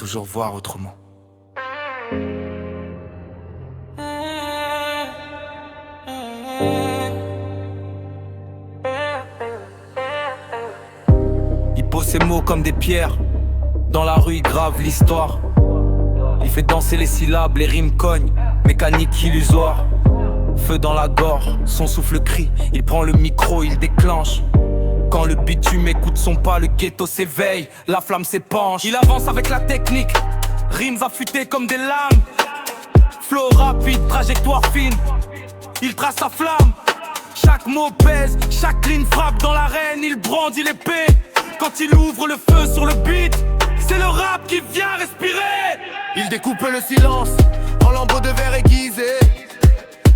toujours voir autrement. Il pose ses mots comme des pierres. Dans la rue il grave l'histoire. Il fait danser les syllabes, les rimes cognent. Mécanique illusoire. Feu dans la gorge, son souffle crie. Il prend le micro, il déclenche. Quand le bitume écoute son pas, le ghetto s'éveille, la flamme s'épanche. Il avance avec la technique, rimes affûtées comme des lames. Flow rapide, trajectoire fine, il trace sa flamme. Chaque mot pèse, chaque ligne frappe dans l'arène. Il brandit l'épée, quand il ouvre le feu sur le beat, c'est le rap qui vient respirer. Il découpe le silence en lambeaux de verre aiguisés.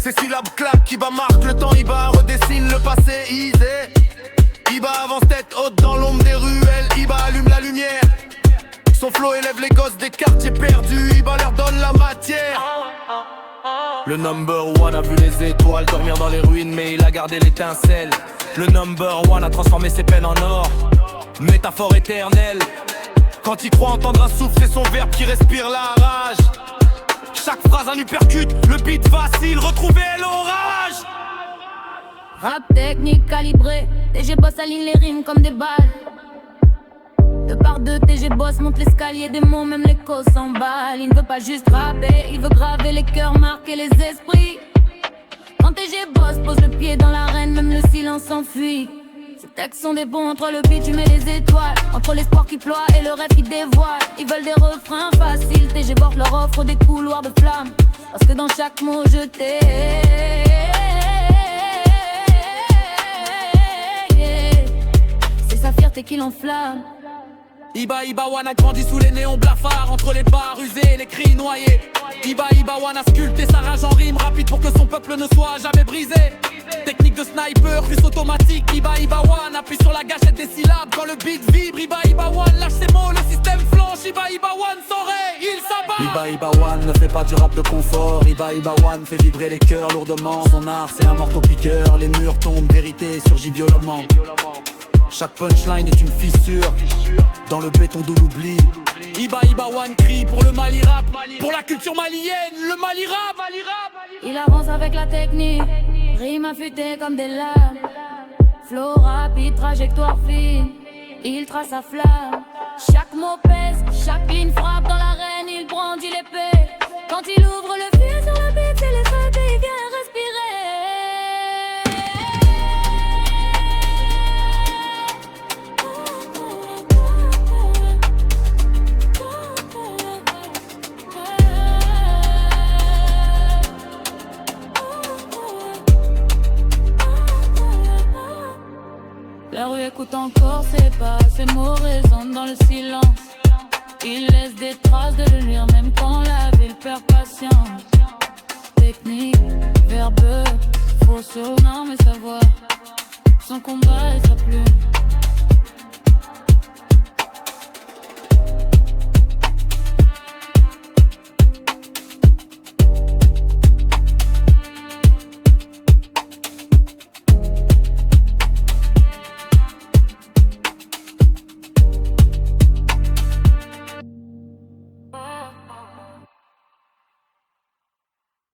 Ces syllabes claquent, Iba marque le temps, Iba redessine le passé isé. Iba avance tête haute dans l'ombre des ruelles, Iba allume la lumière. Son flow élève les gosses des quartiers perdus, Iba leur donne la matière. Le number one a vu les étoiles dormir dans les ruines, mais il a gardé l'étincelle. Le number one a transformé ses peines en or, métaphore éternelle. Quand il croit entendre un souffle, c'est son verbe qui respire la rage. Chaque phrase un uppercut, le beat vacille, retrouver l'orage. Rap technique calibré, TG Boss aligne les rimes comme des balles. Deux par deux, TG Boss monte l'escalier des mots, même l'écho s'emballe. Il ne veut pas juste rapper, il veut graver les cœurs, marquer les esprits. Quand TG Boss pose le pied dans l'arène, même le silence s'enfuit. Ces textes sont des ponts entre le bitume et les étoiles, entre l'espoir qui ploie et le rêve qui dévoile. Ils veulent des refrains faciles, TG Boss leur offre des couloirs de flammes. Parce que dans chaque mot je t'ai. C'est sa fierté qui l'enflamme. Iba One a grandi sous les néons blafards, entre les barres usées et les cris noyés. Iba One a sculpté sa rage en rime rapide pour que son peuple ne soit jamais brisé. Technique de sniper, russe automatique. Iba One appuie sur la gâchette des syllabes quand le beat vibre. Iba One lâche ses mots, le système flanche. Iba One s'enraye, il s'abat. Iba One ne fait pas du rap de confort. Iba One fait vibrer les cœurs lourdement. Son art c'est un marteau piqueur, les murs tombent, vérité surgit violemment. Chaque punchline est une fissure dans le béton de l'oubli. Iba One crie pour le Mali rap, pour la culture malienne, le Mali rap. Il avance avec la technique, rime affûtée comme des lames. Flow rapide, trajectoire fine, il trace sa flamme. Chaque mot pèse, chaque ligne frappe dans l'arène, il brandit l'épée. Quand il ouvre le feu sur le beat, c'est l'effet et il vient respirer. La rue écoute encore ses pas, ses mots résonnent dans le silence. Il laisse des traces de lumière même quand la ville perd patience. Technique, verbeux, faux saut, non mais savoir. Son combat